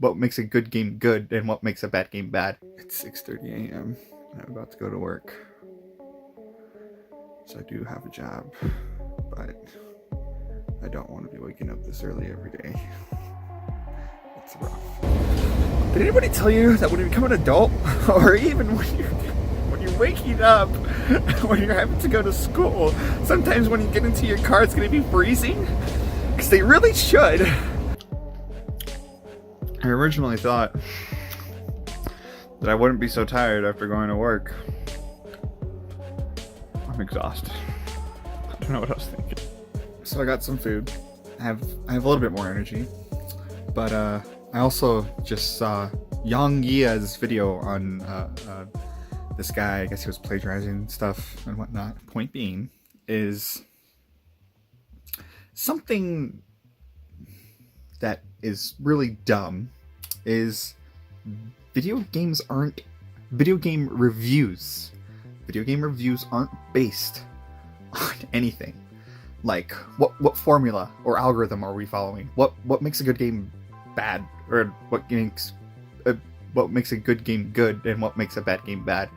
what makes a good game good and what makes a bad game bad. It's 6:30 a.m. I'm about to go to work. So I do have a job, but I don't want to be waking up this early every day. It's rough. Did anybody tell you that when you become an adult, or even when you're waking up, when you're having to go to school, sometimes when you get into your car it's gonna be freezing? Because they really should. I originally thought that I wouldn't be so tired after going to work. I'm exhausted. I don't know what I was thinking. So I got some food. I have a little bit more energy, but I also just saw Yang Yia's video on this guy. I guess he was plagiarizing stuff and whatnot. Point being is something that is really dumb is video game reviews. Video game reviews aren't based on anything. Like what formula or algorithm are we following? What makes a good game bad, or what makes a good game good and what makes a bad game bad?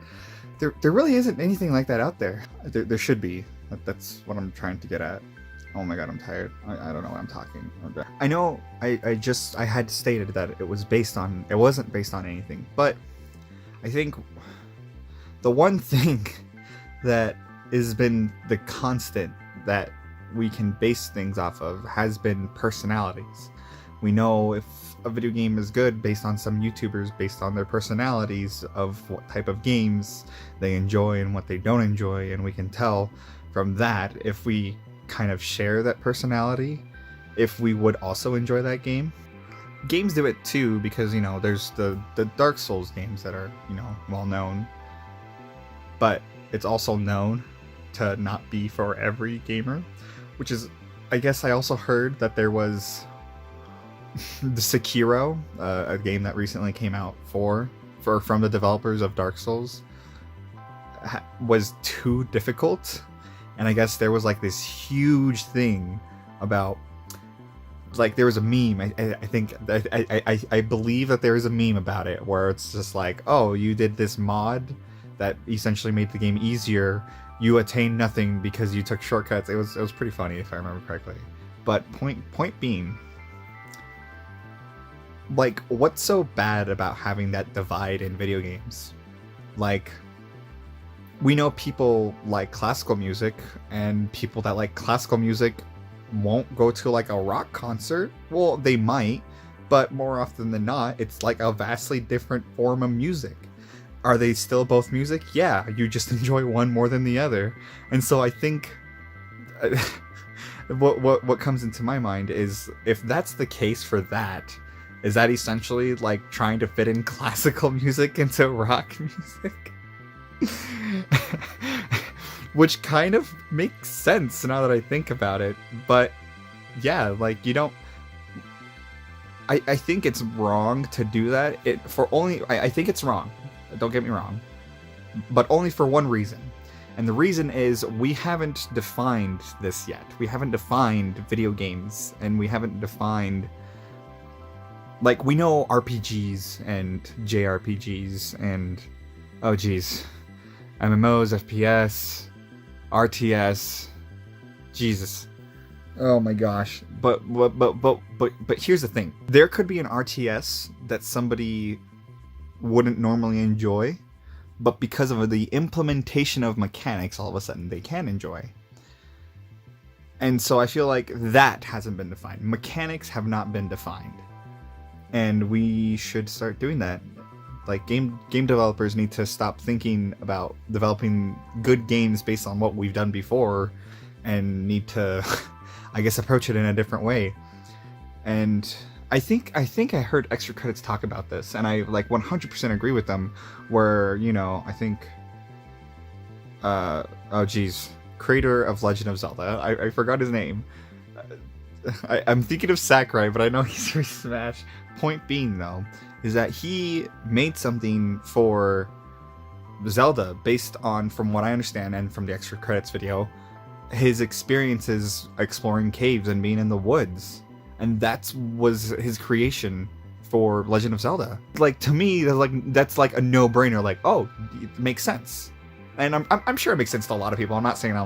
There really isn't anything like that out there. There should be. That's what I'm trying to get at. Oh my god, I'm tired. I don't know what I'm talking about. I know I had stated that it wasn't based on anything, but I think the one thing that has been the constant that we can base things off of has been personalities. We know if a video game is good based on some YouTubers, based on their personalities of what type of games they enjoy and what they don't enjoy, and we can tell from that if we kind of share that personality, if we would also enjoy that game. Games do it too, because there's the Dark Souls games that are well known, but it's also known to not be for every gamer, which is, I guess I also heard that there was the Sekiro, a game that recently came out from the developers of Dark Souls, was too difficult. And I guess there was like this huge thing about, like, there was a meme. I believe that there is a meme about it where it's just like, oh, you did this mod that essentially made the game easier. You attained nothing because you took shortcuts. It was pretty funny if I remember correctly. But point being, like, what's so bad about having that divide in video games? Like, we know people like classical music, and people that like classical music won't go to like a rock concert. Well, they might, but more often than not, it's like a vastly different form of music. Are they still both music? Yeah, you just enjoy one more than the other. And so I think what comes into my mind is, if that's the case for that, is that essentially like trying to fit in classical music into rock music? Which kind of makes sense now that I think about it. But yeah, like, I think it's wrong to do that. I think it's wrong, don't get me wrong, but only for one reason. And the reason is we haven't defined this yet. We haven't defined video games, and we haven't defined, like, we know RPGs and JRPGs and, oh geez, MMOs, FPS, RTS, Jesus, oh my gosh. But here's the thing: there could be an RTS that somebody wouldn't normally enjoy, but because of the implementation of mechanics, all of a sudden they can enjoy. And so I feel like that hasn't been defined. Mechanics have not been defined, and we should start doing that. Like, game developers need to stop thinking about developing good games based on what we've done before, and need to, I guess, approach it in a different way. And I think I heard Extra Credits talk about this, and I like 100% agree with them. Where I think, oh geez, creator of Legend of Zelda, I forgot his name. I'm thinking of Sakurai, but I know he's from Smash. Point being, though, is that he made something for Zelda based on, from what I understand, and from the Extra Credits video, his experiences exploring caves and being in the woods. And that was his creation for Legend of Zelda. Like, to me, that's like a no-brainer. Like, oh, it makes sense. And I'm sure it makes sense to a lot of people. I'm not saying I'm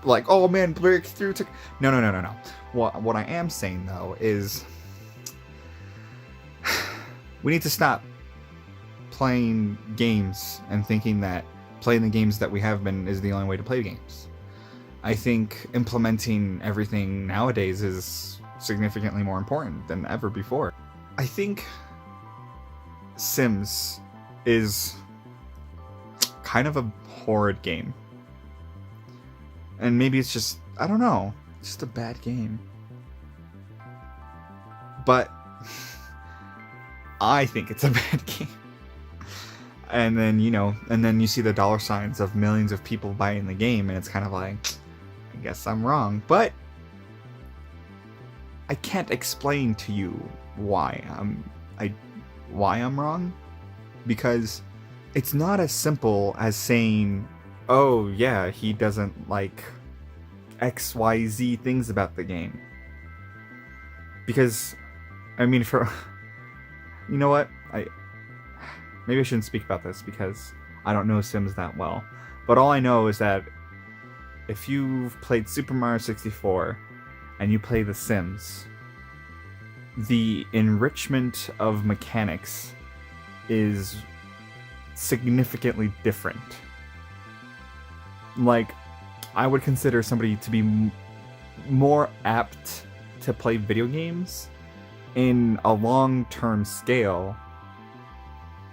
like, oh man, breakthrough. No. What I am saying though is we need to stop playing games and thinking that playing the games that we have been is the only way to play games. I think implementing everything nowadays is significantly more important than ever before. I think Sims is kind of a horrid game. And maybe it's just, I don't know, just a bad game. But I think it's a bad game. And then, you see the dollar signs of millions of people buying the game, and it's kind of like, I guess I'm wrong. But I can't explain to you why I'm wrong, because it's not as simple as saying, oh yeah, he doesn't like XYZ things about the game. Because, I mean, you know what? Maybe I shouldn't speak about this because I don't know Sims that well. But all I know is that if you've played Super Mario 64 and you play The Sims, the enrichment of mechanics is significantly different. Like, I would consider somebody to be more apt to play video games in a long-term scale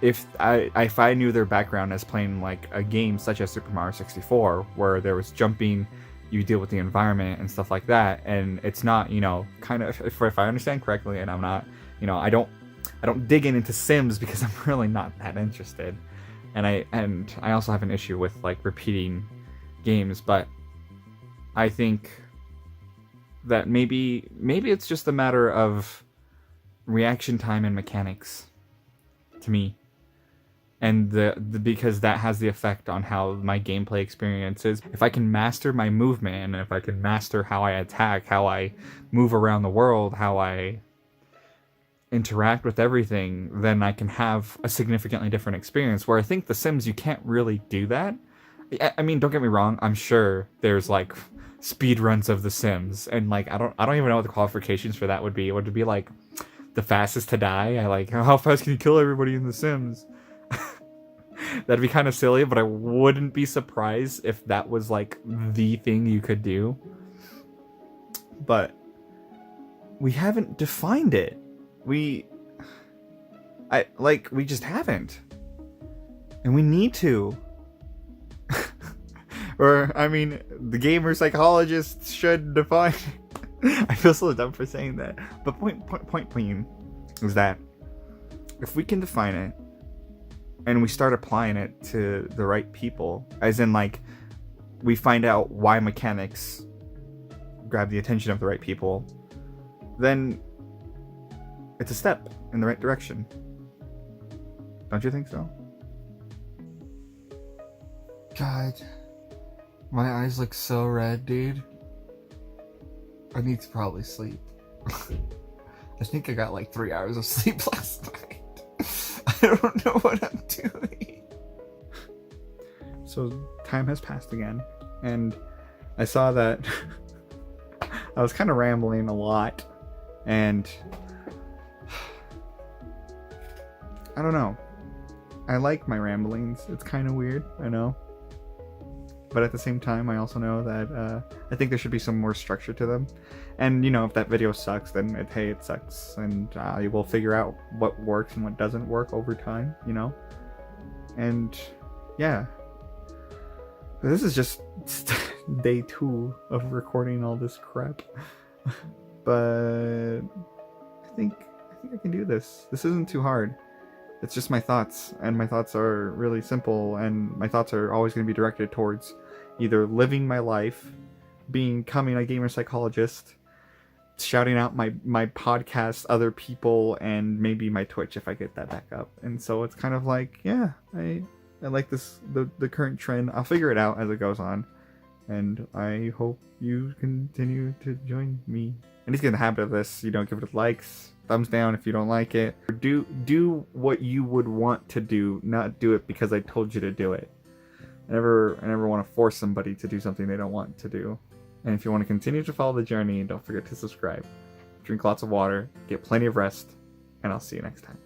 if I knew their background as playing like a game such as Super Mario 64, where there was jumping, you deal with the environment and stuff like that, and it's not, kind of, if I understand correctly, and I'm not, I don't dig into Sims because I'm really not that interested, and I also have an issue with like repeating games, but I think that maybe it's just a matter of reaction time and mechanics to me. And because that has the effect on how my gameplay experience is. If I can master my movement, and if I can master how I attack, how I move around the world, how I interact with everything, then I can have a significantly different experience. Where I think The Sims, you can't really do that. I mean, don't get me wrong. I'm sure there's like speed runs of The Sims, and like I don't even know what the qualifications for that would be. Would it be like the fastest to die? How fast can you kill everybody in The Sims? That'd be kind of silly, but I wouldn't be surprised if that was like the thing you could do. But we haven't defined it. We just haven't. And we need to. Or, I mean, the gamer psychologists should define. I feel so dumb for saying that. But point being is that if we can define it, and we start applying it to the right people, as in like we find out why mechanics grab the attention of the right people, then it's a step in the right direction. Don't you think so? God, my eyes look so red, dude. I need to probably sleep. I think I got like 3 hours of sleep last night. I don't know what I'm doing. So time has passed again, and I saw that I was kind of rambling a lot, and I don't know. I like my ramblings. It's kind of weird, I know. But at the same time, I also know that I think there should be some more structure to them. And, if that video sucks, then it sucks. And you will figure out what works and what doesn't work over time, And, yeah. This is just day 2 of recording all this crap. But I think I can do this. This isn't too hard. It's just my thoughts, and my thoughts are really simple, and my thoughts are always going to be directed towards either living my life, becoming a gamer psychologist, shouting out my podcast, other people, and maybe my Twitch if I get that back up. And so it's kind of like, yeah, I like this the current trend. I'll figure it out as it goes on, and I hope you continue to join me. And just get in the habit of this. You don't give it likes, thumbs down if you don't like it. Do what you would want to do, not do it because I told you to do it. I never want to force somebody to do something they don't want to do. And if you want to continue to follow the journey, don't forget to subscribe. Drink lots of water, get plenty of rest, and I'll see you next time.